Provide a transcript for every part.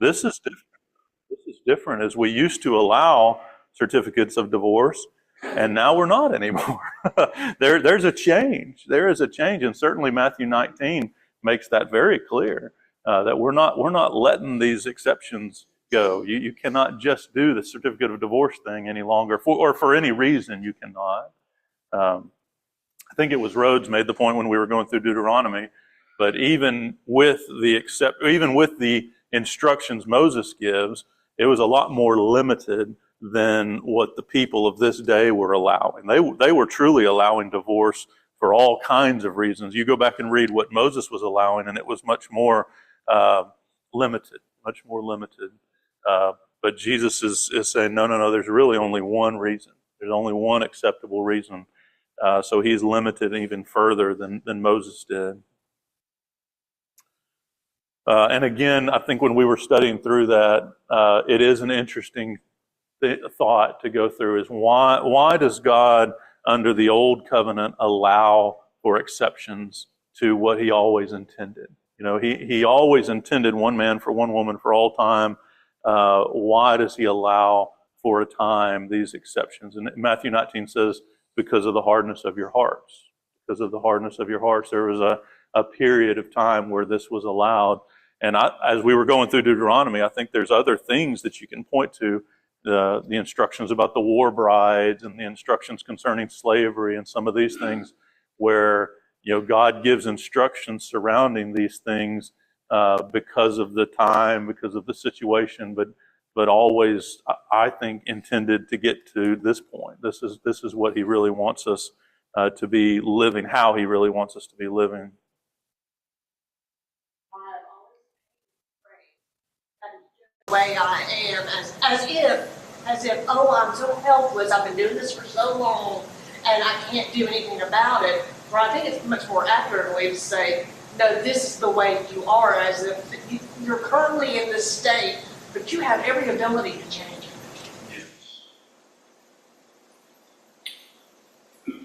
This is different. This is different, as we used to allow certificates of divorce, and now we're not anymore. There's a change. There is a change, and certainly Matthew 19 makes that very clear, that we're not letting these exceptions go. You cannot just do the certificate of divorce thing any longer, for any reason. You cannot. I think it was Rhodes made the point when we were going through Deuteronomy, but even with the instructions Moses gives, it was a lot more limited than what the people of this day were allowing. They were truly allowing divorce for all kinds of reasons. You go back and read what Moses was allowing, and it was much more limited, much more limited. But Jesus is saying, no, there's really only one reason. There's only one acceptable reason. So he's limited even further than Moses did. And again, I think when we were studying through that, it is an interesting thought to go through, is why does God under the old covenant allow for exceptions to what he always intended? He always intended one man for one woman for all time. Why does he allow for a time these exceptions? And Matthew 19 says, because of the hardness of your hearts. Because of the hardness of your hearts. There was a period of time where this was allowed. And as we were going through Deuteronomy, I think there's other things that you can point to, the instructions about the war brides and the instructions concerning slavery and some of these things where God gives instructions surrounding these things because of the time, because of the situation, but always, I think, intended to get to this point. This is what he really wants us to be living, how he really wants us to be living. The way I am, as if, oh, I'm so helpless, I've been doing this for so long, and I can't do anything about it. Or I think it's much more accurate way to say, no, this is the way you are, as if you're currently in this state, but you have every ability to change it. Yes.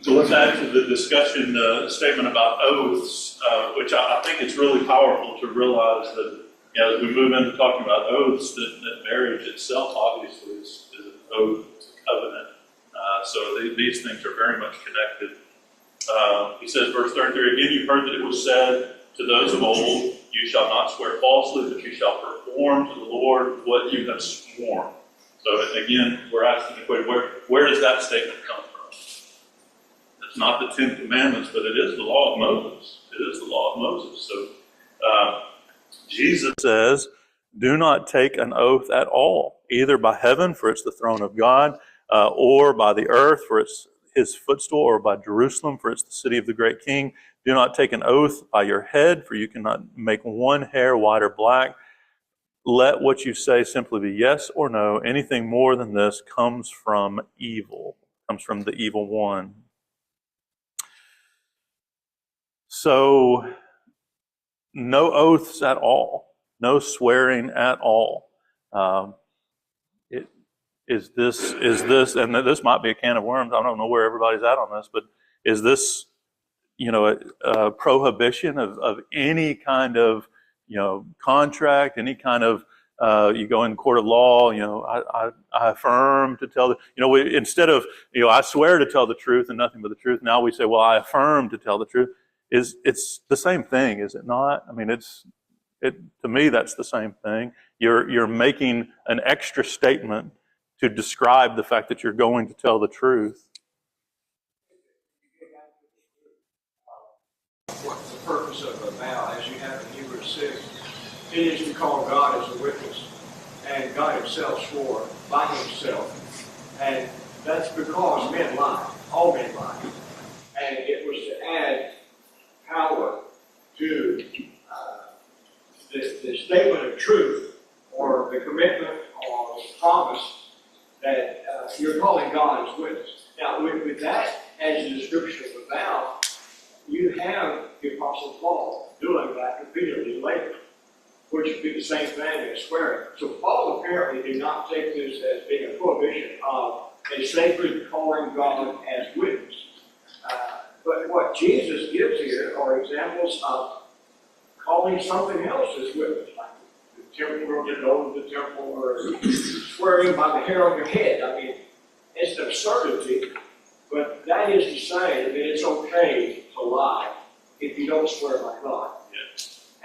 So let's add to the discussion statement about oaths, which I think it's really powerful to realize that as we move into talking about oaths, that marriage itself obviously is an oath, it's a covenant. So these things are very much connected. He says, verse 33, again, you've heard that it was said to those of old, you shall not swear falsely, but you shall perform to the Lord what you have sworn. So again, we're asking the question, where does that statement come from? It's not the 10 Commandments, but it is the law of Moses. It is the law of Moses. So Jesus says, do not take an oath at all, either by heaven, for it's the throne of God, or by the earth, for it's his footstool, or by Jerusalem, for it's the city of the great king. Do not take an oath by your head, for you cannot make one hair white or black. Let what you say simply be yes or no. Anything more than this comes from evil, comes from the evil one. So, no oaths at all, no swearing at all. Is this, and this might be a can of worms. I don't know where everybody's at on this, but is this, a prohibition of any kind of, contract, any kind of, you go in court of law, I affirm to tell instead of, I swear to tell the truth and nothing but the truth. Now we say, well, I affirm to tell the truth. It's the same thing, is it not? I mean, to me, that's the same thing. You're making an extra statement to describe the fact that you're going to tell the truth. What's the purpose of a vow, as you have in Hebrews 6? It is to call God as a witness, and God himself swore by himself, and that's because men lie, all men lie, and it was to add power to the statement of truth, or the commitment, or the promise that you're calling God as witness. Now, with that as a description of a vow, you have the Apostle Paul doing that repeatedly later, which would be the same thing as swearing. So Paul apparently did not take this as being a prohibition of a sacred calling God as witness. But what Jesus gives here are examples of calling something else as witness, like the temple or getting over the temple or swearing by the hair on your head. I mean, it's an absurdity, but that is to say that it's okay to lie if you don't swear by God.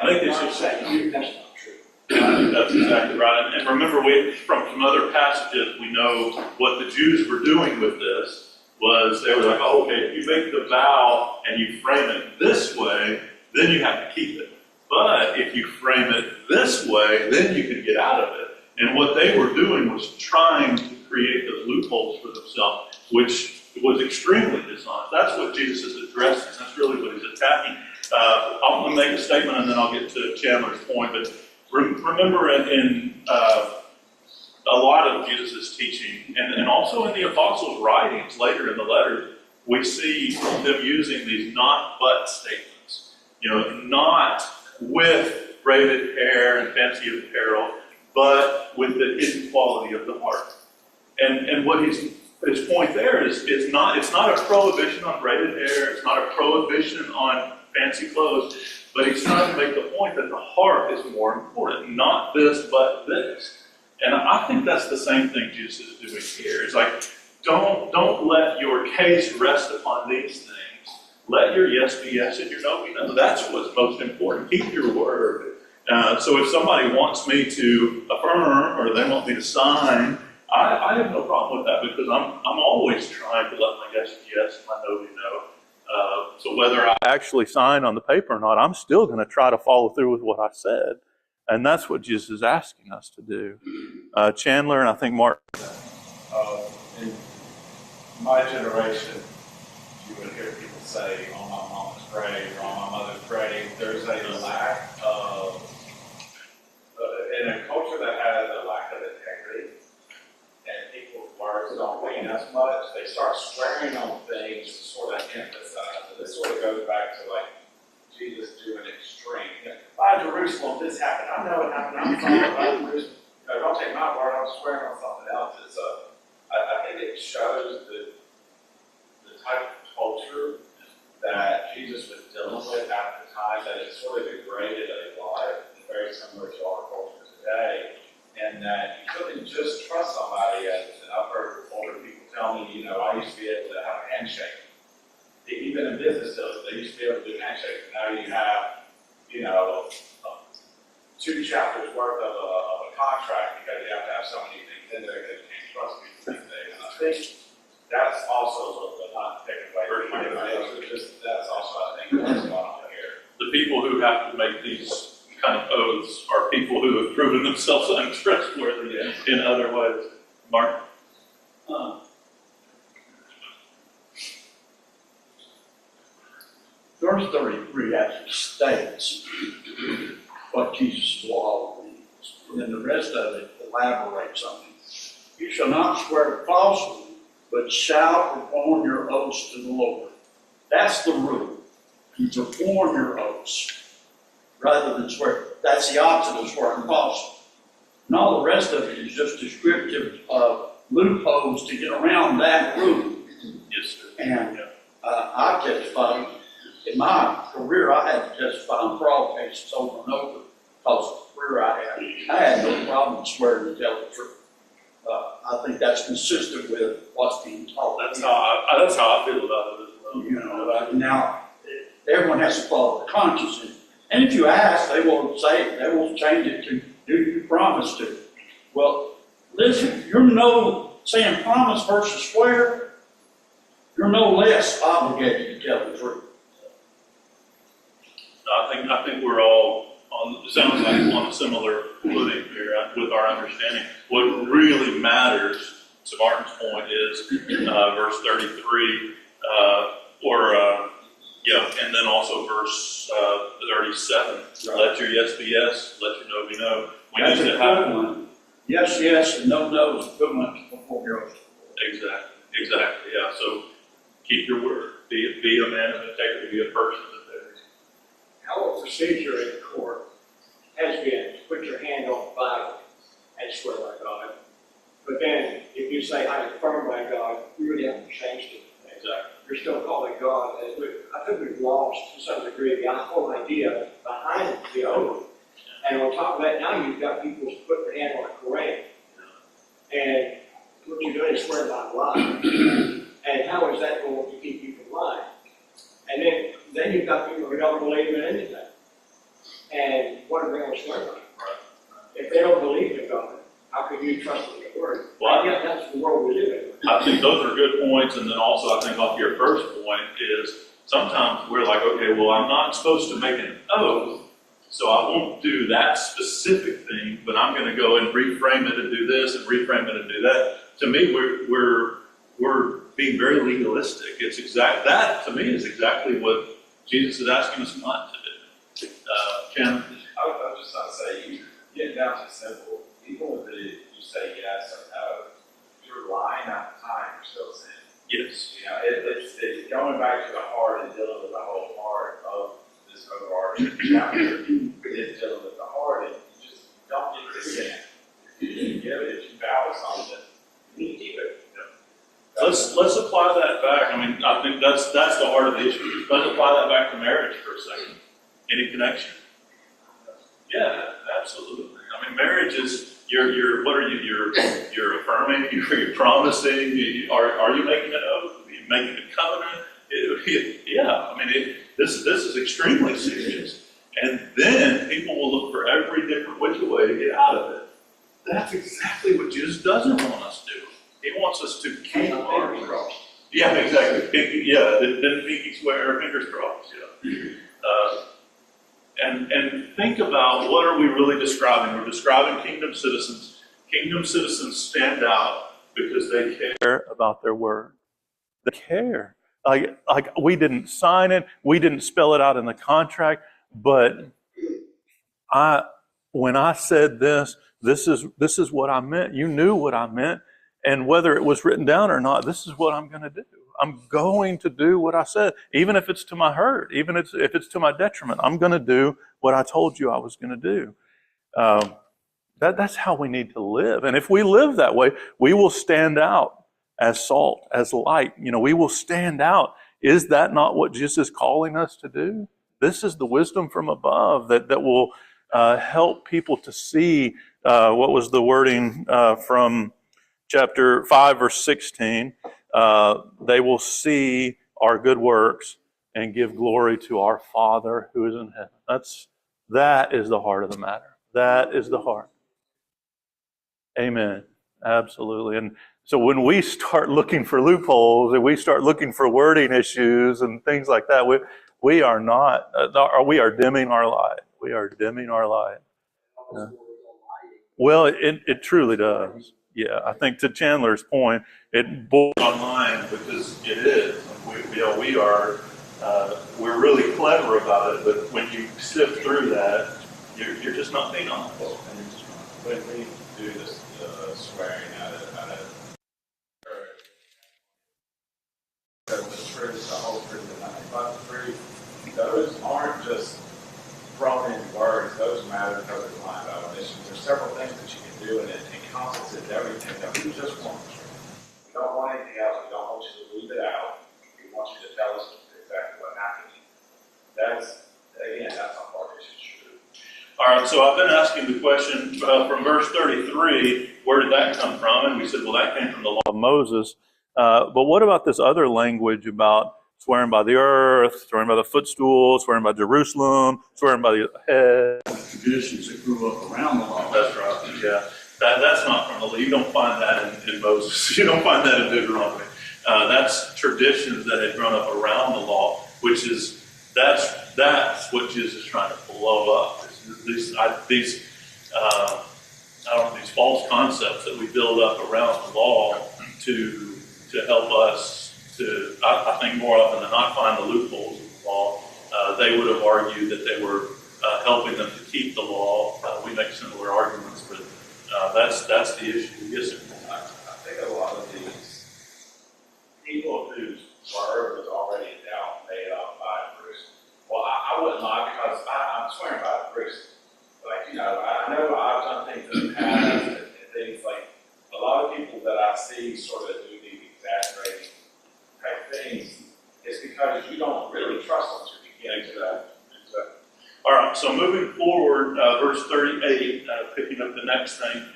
I think it's this just saying that's not true. I think that's exactly right. And remember, from some other passages, we know what the Jews were doing with this was they were like, oh, okay, if you make the vow and you frame it this way, then you have to keep it. But if you frame it this way, then you can get out of it. And what they were doing was trying to create those loopholes for themselves, which was extremely dishonest. That's what Jesus is addressing. That's really what he's attacking. I'm going to make a statement and then I'll get to Chandler's point. But remember in a lot of Jesus' teaching, and also in the apostles' writings later in the letters, we see them using these not but statements. Not with braided hair and fancy apparel, but with the hidden quality of the heart. And what his point there is it's not a prohibition on braided hair, it's not a prohibition on fancy clothes, but he's trying to make the point that the heart is more important, not this, but this. And I think that's the same thing Jesus is doing here. It's like, don't let your case rest upon these things. Let your yes be yes and your no be no. That's what's most important. Keep your word. So if somebody wants me to affirm or they want me to sign, I have no problem with that because I'm always trying to let my yes be yes and my no be no. So whether I actually sign on the paper or not, I'm still going to try to follow through with what I said. And that's what Jesus is asking us to do. Chandler and I think Mark. In my generation, you would hear people say, on my mama's grave or on my mother's grave, there's a lack of, in a culture that has a lack of integrity, and people's words don't mean as much, they start swearing on things to sort of emphasize. And this sort of goes back to like Jesus doing extreme. By Jerusalem, this happened. I know it happened. I'm sorry about Jerusalem. Don't take my word. I'm swearing on something else. I think it shows the type of culture that Jesus was dealing with at the time, that it sort of degraded a lot, very similar to our culture today, and that you couldn't just trust somebody. As I've heard older people tell me, I used to be able to have a handshake. Even in business deals, they used to be able to do handshakes. Now you have, 2 chapters worth of a contract because you have to have so many things in there that you can't trust people these days. And I think that's also not taken away from anybody else. That's also, I think, what's going on here. The people who have to make these kind of oaths are people who have proven themselves untrustworthy in other ways. Mark? Verse 33 actually states what Jesus' law means. And then the rest of it elaborates on it. You shall not swear falsely, but shall perform your oaths to the Lord. That's the rule. You perform your oaths rather than swear. That's the opposite of swearing falsely. And all the rest of it is just descriptive of loopholes to get around that rule. Yes, sir. And I testified. In my career, I had to testify on fraud cases over and over because of the career I had no problem swearing to tell the truth. I think that's consistent with what's being taught. That's how I feel about it as well. Now, everyone has to follow the conscience. And if you ask, they will change it to, do you promise to? Well, listen, you're saying promise versus swear, you're no less obligated to tell the truth. I think we're all on, it sounds like on a similar footing here with our understanding. What really matters, to Martin's point, is verse 33, and then also verse 37. Right. Let your yes be yes, let your no be no. That's a good one. Yes, yes, and no, no is a good one before your oath. Exactly, yeah. So keep your word. Be a man of integrity, be a person of integrity. Our procedure in court has been to put your hand on the Bible and swear by God. But then, if you say, I affirm by God, you really haven't changed it. Exactly. You're still calling God. I think we've lost, to some degree, the whole idea behind the oath. And on top of that, now you've got people going to swear by lying. And how is that going to keep you from lying? And then you've got people who don't believe in anything. And what are they going to swear by? If they don't believe in God, how can you trust in the word? Well, I guess that's the world we live in. I think those are good points, and then also I think off your first point is sometimes we're like, okay, well, I'm not supposed to make an oath, so I won't do that specific thing, but I'm going to go and reframe it and do this and reframe it and do that. To me, we're being very legalistic. It's that to me is exactly what Jesus is asking us not to do. Ken? I was just going to say, you get down to simple. Even with you say yes or no, you're lying at the time, you're still sinning. Yes. You know, it's going back to the heart and dealing with the whole heart of this overarching chapter. It's dealing with the heart, and you just don't get to sin. You didn't give it. If you vow to something, you need to keep it. Let's apply that back. I mean, I think that's the heart of the issue. Let's apply that back to marriage for a second. Any connection? Yeah, absolutely. I mean, marriage is you're what are you? You're affirming. You're promising. Are you making an oath? Are you making a covenant? Yeah. I mean, this is extremely serious. And then people will look for every different which way to get out of it. That's exactly what Jesus doesn't want us to do. He wants us to keep our cross. Yeah, exactly. Yeah, then pinky swear, fingers crossed. Yeah. And think about what are we really describing? We're describing kingdom citizens. Kingdom citizens stand out because they care about their word. They care. Like we didn't sign it, we didn't spell it out in the contract, but when I said this is what I meant. You knew what I meant, and whether it was written down or not, this is what I'm going to do. I'm going to do what I said, even if it's to my hurt, even if it's to my detriment. I'm going to do what I told you I was going to do. That's how we need to live. And if we live that way, we will stand out as salt, as light. You know, we will stand out. Is that not what Jesus is calling us to do? This is the wisdom from above that will help people to see what was the wording from chapter 5, verse 16. They will see our good works and give glory to our Father who is in heaven. That is the heart of the matter. That is the heart. Amen. Absolutely. And so when we start looking for loopholes and we start looking for wording issues and things like that, we are dimming our light. We are dimming our light. Yeah. Well, it truly does. Yeah, I think to Chandler's point, it boils my mind because it is. We're really clever about it, but when you sift through that, you're just not being honest. When we do this swearing at the truth, the whole truth, and nothing but the truth, those aren't just thrown in words, those matter because of line of omission. There's several things that you can do, and it encompasses everything that we just want the truth. We don't want anything else. We don't want you to leave it out. We want you to tell us exactly what happened. That's our part. It's true. All right, so I've been asking the question from verse 33, where did that come from? And we said, well, that came from the law of Moses. But what about this other language about swearing by the earth, swearing by the footstool, swearing by Jerusalem, swearing by the head? Traditions that grew up around the law. That's right, yeah. That's not from the law. You don't find that in Moses. You don't find that in Deuteronomy. That's traditions that had grown up around the law, which is, that's what Jesus is trying to blow up. These false concepts that we build up around the law to help us to, I think more often than not, find the loopholes of the law. They would have argued that they were helping them to keep the law. We make similar arguments, but that's the issue. Yes, sir. I think a lot of these people whose word was already in doubt made up by Bruce. Well, I wouldn't lie because I'm swearing by Bruce. Like, you know I've done things in the past and things like a lot of people that I see sort of do these exaggerating type things. It's because you don't really trust them to begin to that. All right, so moving forward, verse 38, picking up the next thing.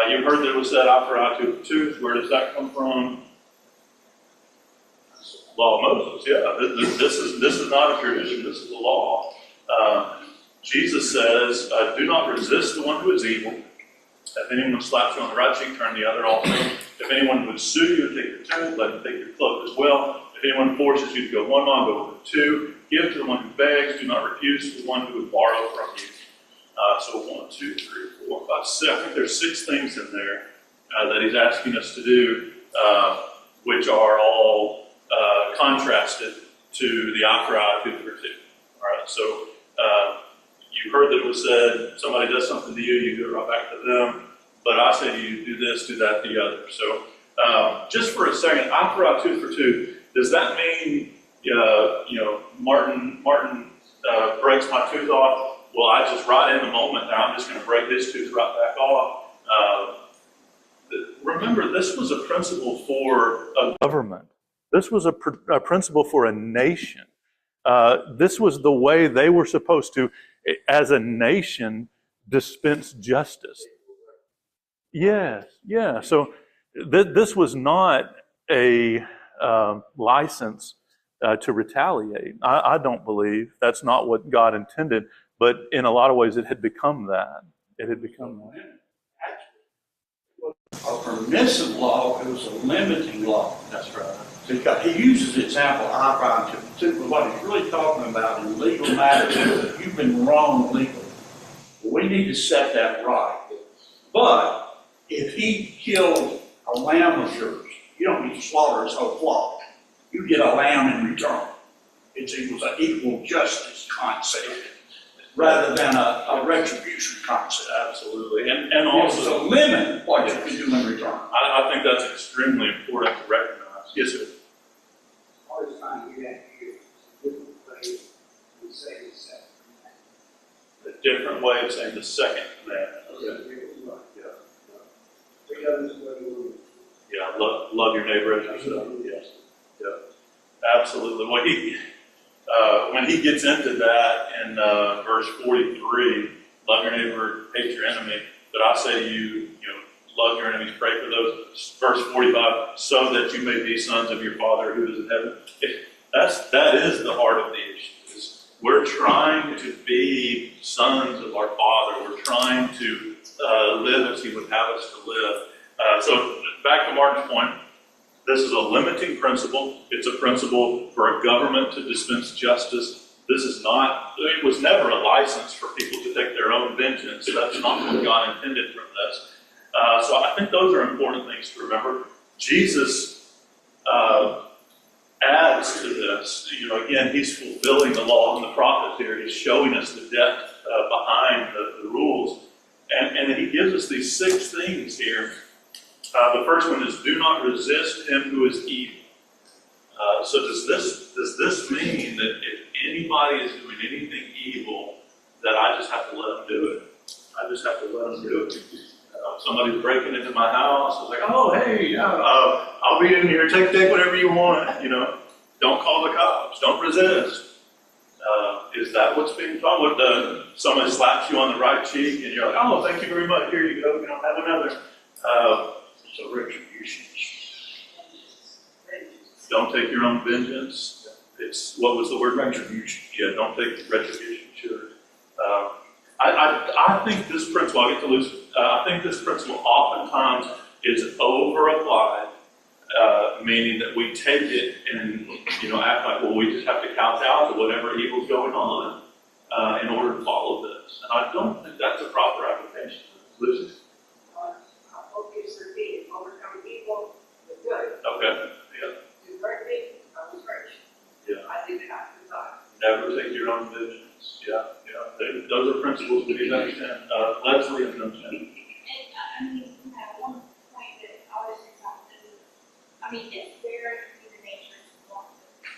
You've heard that it was said, eye for eye, tooth for tooth. Where does that come from? Law of Moses, yeah. This is not a tradition, this is a law. Jesus says, do not resist the one who is evil. If anyone slaps you on the right cheek, turn the other also. If anyone would sue you and take your tunic, let him take your cloak as well. If anyone forces you to go one mile, go over two. Give to the one who begs, do not refuse to the one who would borrow from you. So 1, 2, 3, 4, 5, 6. I think there's 6 things in there that he's asking us to do, which are all contrasted to the eye for eye, tooth for tooth. All right, so you heard that it was said, somebody does something to you, you do it right back to them. But I say to you, do this, do that, the other. So just for a second, eye for eye, tooth for tooth. Does that mean, Martin breaks my tooth off? Well, I just right in the moment now, I'm just going to break his tooth right back off. Remember, this was a principle for a government. This was a principle for a nation. This was the way they were supposed to, as a nation, dispense justice. Yes, yeah. So this was not a license to retaliate. I don't believe that's not what God intended. But in a lot of ways, it had become that. It had become that. A permissive law, it was a limiting law. That's right. Because he uses the example of eye for eye, tooth for tooth, but what he's really talking about in legal matters is that you've been wrong legally. We need to set that right. But if he killed a lamb of yours, you don't need to slaughter his whole flock. You get a lamb in return. It was an equal justice concept rather than a retribution concept. Absolutely. And Also, also, a limit what you can do in return. I think that's extremely important to recognize. Yes, sir. All this time, you have to use different ways to say the second A different way of saying the second commandment. commandment. Yeah, love your neighbor as yourself. Yes. Yeah. Absolutely. When he gets into that in verse 43, love your neighbor, hate your enemy. But I say to you, love your enemies, pray for those. Verse 45, so that you may be sons of your Father who is in heaven. That is the heart of the issue. We're trying to be sons of our Father. We're trying to live as He would have us to live. So back to Martin's point, this is a limiting principle. It's a principle for a government to dispense justice. It was never a license for people to take their own vengeance. That's not what God intended from this. So I think those are important things to remember. Jesus adds to this. Again, He's fulfilling the law and the prophets here. He's showing us the depth behind the rules. And He gives us these 6 things here. The first one is, do not resist him who is evil. So does this mean that if anybody is doing anything evil, that I just have to let them do it? I just have to let them do it. Somebody's breaking into my house. It's like, oh, hey, I'll be in here. Take whatever you want. Don't call the cops. Don't resist. Is that what's being taught? What somebody slaps you on the right cheek, and you're like, oh, thank you very much. Here you go. Have another. So retribution. Don't take your own vengeance. What was the word? Retribution. Yeah, don't take retribution. Sure. I think this principle, I'll get to Lucy, I think this principle oftentimes is over-applied, meaning that we take it and, act like, well, we just have to kowtow to whatever evil's going on in order to follow this. And I don't think that's a proper application. Lucy? Focus or be overcome evil with good. Okay. Yeah. Do great things, I was rich. Yeah. I did not desire. Never take your own vengeance. Yeah. Those are principles we need to understand. Leslie and understand. One point that always sticks out to me, it's very human nature to want to,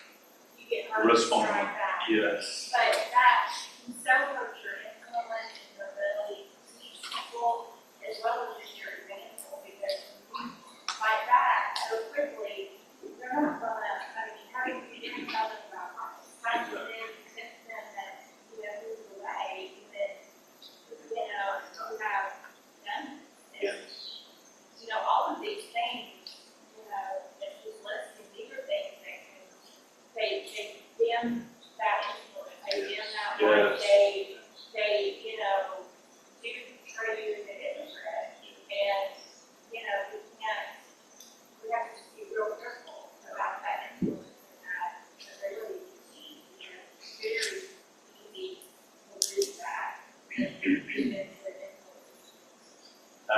you get hurt, Respond. strike back. Yes. But that can so hurt your influence and your ability to teach people as well as just your example, because when you fight back so quickly, they're not gonna, how do you tell them about how to live, convince them that, move away, that, you have done. Yes.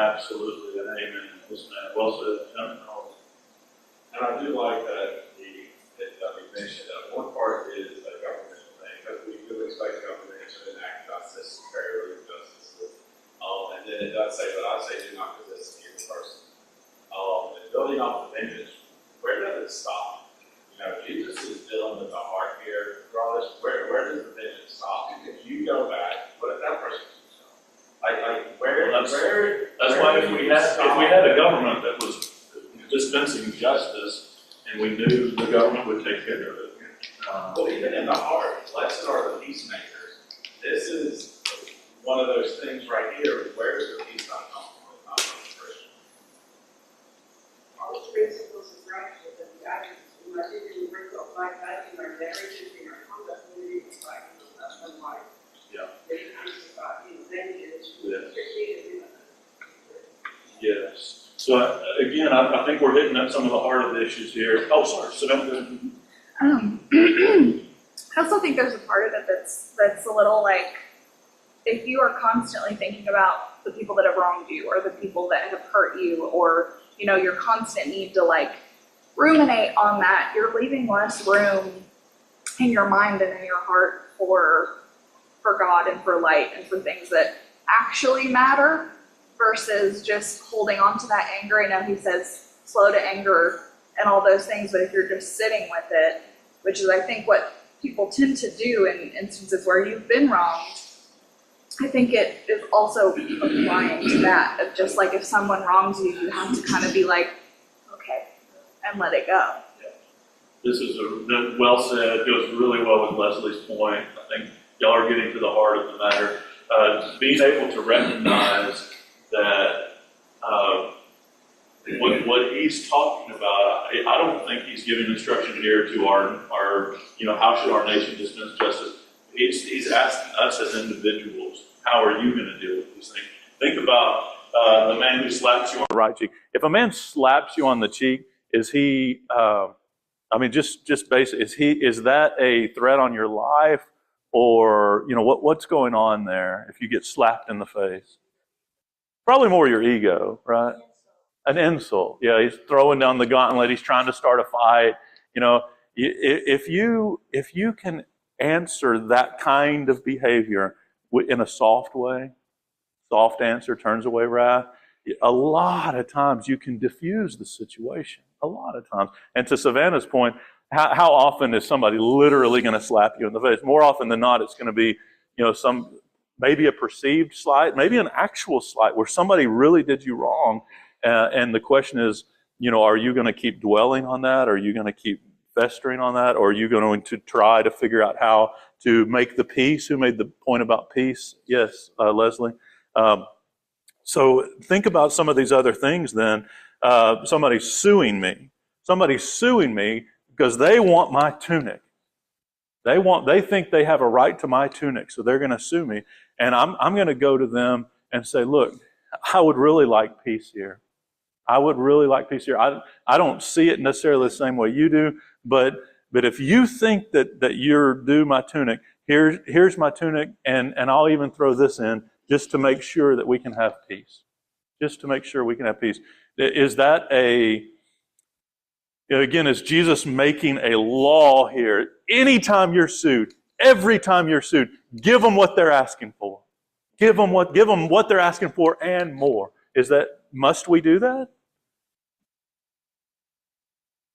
Absolutely, and amen. Yes, man. Well said. And I do like that that we mentioned that one part is a governmental thing, because we do expect government to enact justice, fairly justice. And then it does say, but I say do not resist an evil person. And building off the vengeance, where does it stop? You know, Jesus is dealing with the heart here. Regardless, where does the vengeance stop? If you go back, what if that person That's why if we had a government that was dispensing justice, and we knew the government would take care of it. Well, even in the heart, blessed are the peacemakers. This is one of those things right here. Where does the peace not come from? It's not from the Christian. All the principles of righteousness and guidance, we must even bring up like that in our marriages, in our conduct, we need to fight for husband and wife. Yeah. They need to fight, vengeance, Yes. Christianity. Yes. So again, I think we're hitting at some of the heart of the issues here. Oh, sorry. So don't. I also think there's a part of it that's a little like, if you are constantly thinking about the people that have wronged you or the people that have hurt you, or your constant need to like ruminate on that, you're leaving less room in your mind and in your heart for God and for light and for things that actually matter, versus just holding on to that anger. I know he says slow to anger and all those things, but if you're just sitting with it, which is I think what people tend to do in instances where you've been wronged, I think it is also applying to that, of just like if someone wrongs you, you have to kind of be like, okay, and let it go. This is well said. It goes really well with Leslie's point. I think y'all are getting to the heart of the matter. Being able to recognize that what he's talking about, I don't think he's giving instruction here to our how should our nation dispense justice. He's asking us as individuals, how are you going to deal with these things? Think about the man who slaps you on the right cheek. If a man slaps you on the cheek, is he? Just basic. Is that a threat on your life, or what's going on there? If you get slapped in the face, probably more your ego, right? An insult. Yeah, he's throwing down the gauntlet. He's trying to start a fight. If you can answer that kind of behavior in a soft way, soft answer turns away wrath. A lot of times you can diffuse the situation. A lot of times. And to Savannah's point, how often is somebody literally going to slap you in the face? More often than not, it's going to be, maybe a perceived slight, maybe an actual slight where somebody really did you wrong. And the question is, are you going to keep dwelling on that? Are you going to keep festering on that? Or are you going to try to figure out how to make the peace? Who made the point about peace? Yes, Leslie. So think about some of these other things then. Somebody's suing me. Somebody's suing me because they want my tunic. They think they have a right to my tunic, so they're going to sue me. And I'm going to go to them and say, look, I would really like peace here. I would really like peace here. I don't see it necessarily the same way you do, but if you think that you're due my tunic, here's my tunic, and I'll even throw this in just to make sure that we can have peace. Just to make sure we can have peace. Is that again, is Jesus making a law here? Anytime you're sued, every time you're sued, give them what they're asking for. Give them what they're asking for and more. Must we do that?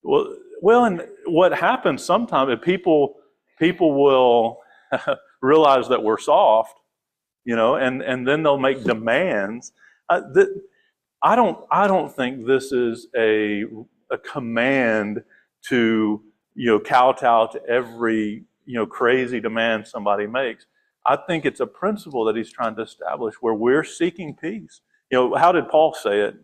Well, and what happens sometimes is people will realize that we're soft, and then they'll make demands. I don't think this is a command to kowtow to every crazy demand somebody makes. I think it's a principle that he's trying to establish where we're seeking peace. How did Paul say it?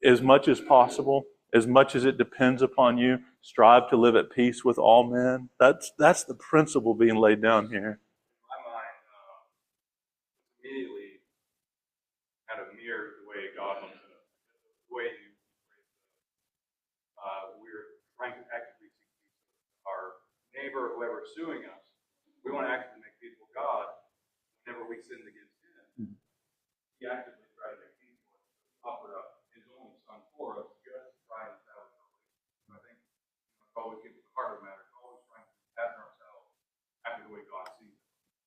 As much as possible, as much as it depends upon you, strive to live at peace with all men. That's the principle being laid down here. In my mind, immediately kind of mirrored the way God wants to, the way you we're trying to actively seek peace with our neighbor, whoever is suing us. We want to actively make peace with God whenever we sinned against Him. He actively tried to make peace with us.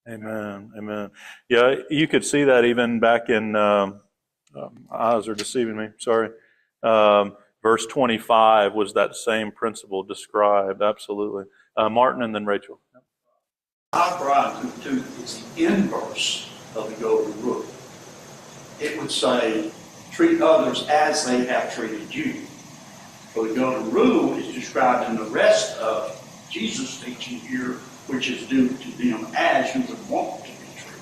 Amen. Amen. Yeah, you could see that even back in, my eyes are deceiving me, sorry. Verse 25 was that same principle described, absolutely. Martin and then Rachel. Brian, is the inverse of the golden rule. It would say, treat others as they have treated you. But the golden rule is described in the rest of Jesus' teaching here, which is do to them as you would want to be treated.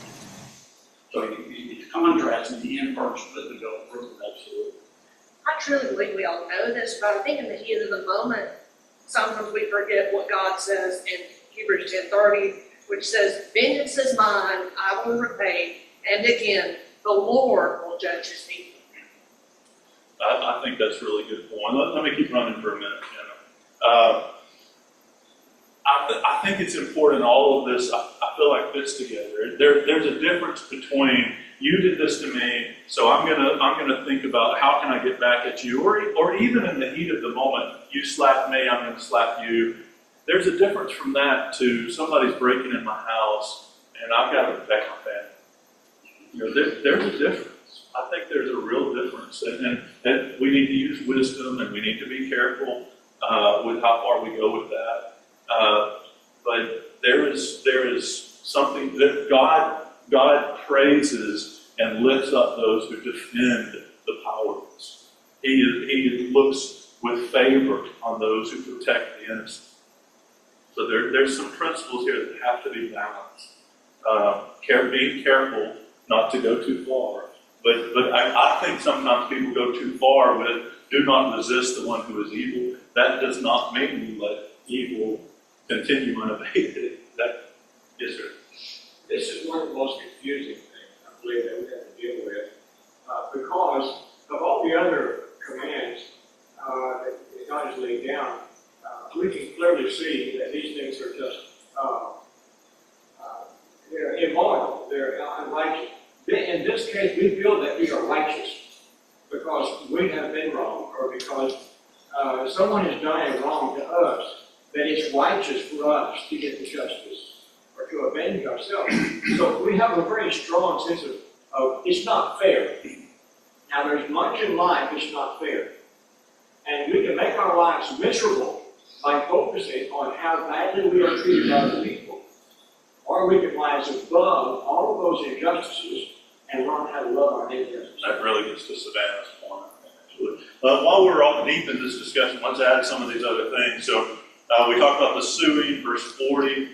So it's contrasting the inverse with the golden rule. Absolutely. I truly believe we all know this, but I think in the heat of the moment, sometimes we forget what God says in Hebrews 10:30, which says, vengeance is mine, I will repay, and again, the Lord will judge his people. I think that's a really good point. Let me keep running for a minute. I think it's important, all of this, I feel like fits together. There's a difference between you did this to me, so I'm gonna think about how can I get back at you, or even in the heat of the moment, you slapped me, I'm gonna slap you. There's a difference from that to somebody's breaking in my house and I've got to protect my family. There's a difference. I think there's a real difference, and we need to use wisdom and we need to be careful with how far we go with that. But there is something that God praises and lifts up those who defend the powerless. He looks with favor on those who protect the innocent. So there's some principles here that have to be balanced. Being careful not to go too far. But I think sometimes people go too far with do not resist the one who is evil. That does not mean we let evil continue unabated. Yes, sir. This is one of the most confusing things, I believe, that we have to deal with, because of all the other commands that God has laid down, we can clearly see that these things are just, they're immoral, they're unrighteous. In this case, we feel that we are righteous because we have been wrong, or because someone has done a wrong to us, that it's righteous for us to get the justice or to avenge ourselves. So we have a very strong sense of it's not fair. Now, there's much in life that's not fair. And we can make our lives miserable by focusing on how badly we are treated by other people. Or we can rise above all of those injustices and learn how to love our neighbors. That really gets to Savannah's point, actually. While we're all deep in this discussion, let's add some of these other things. So we talked about the suing, verse 40.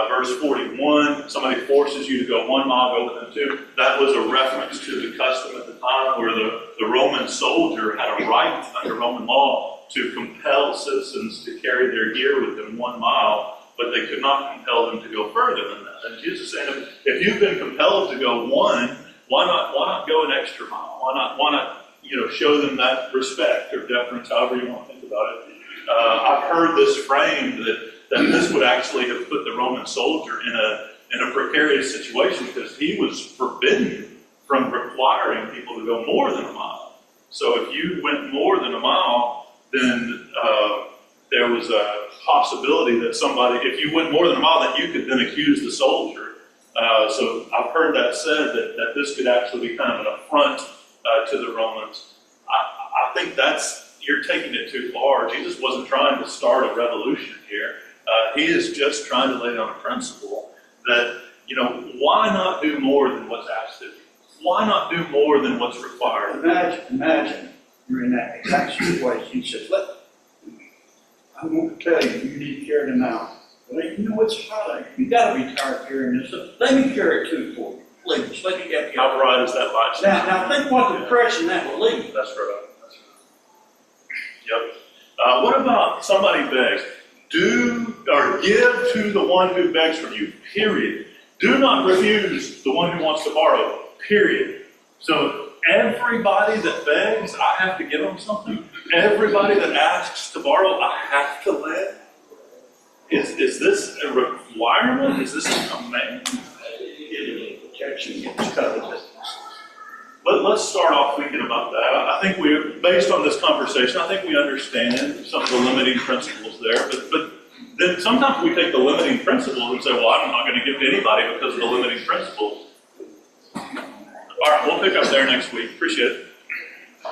Verse 41, somebody forces you to go 1 mile, go with them 2. That was a reference to the custom at the time where the Roman soldier had a right under Roman law to compel citizens to carry their gear with them 1 mile, but they could not compel them to go further than that. And Jesus is saying, if you've been compelled to go 1, why not go an extra mile? Why not show them that respect or deference, however you want to think about it. I've heard this framed that this would actually have put the Roman soldier in a precarious situation because he was forbidden from requiring people to go more than 1 mile. So if you went more than 1 mile, then there was a possibility that if you went more than 1 mile, that you could then accuse the soldier. So I've heard that said that this could actually be kind of an affront to the Romans. I think you're taking it too far. Jesus wasn't trying to start a revolution here. He is just trying to lay down a principle that, why not do more than what's asked of you? Why not do more than what's required? Imagine you're in that exact situation. He says, I'm going to tell you, you need to carry them out. Well, it's hot. You got to be tired of carrying this. So let me carry it too for you. Please, let me get you. How bright is that light? Now think what depression that will leave. That's right. Yep. What about somebody begs? Do or give to the one who begs from you, period. Do not refuse the one who wants to borrow, period. So everybody that begs, I have to give them something. Everybody that asks to borrow, I have to lend. Is this a requirement? Is this a command? Protection gets covered. Let's start off thinking about that. I think based on this conversation, I think we understand some of the limiting principles there. But then sometimes we take the limiting principles and say, well, I'm not going to give to anybody because of the limiting principles. All right, we'll pick up there next week. Appreciate it.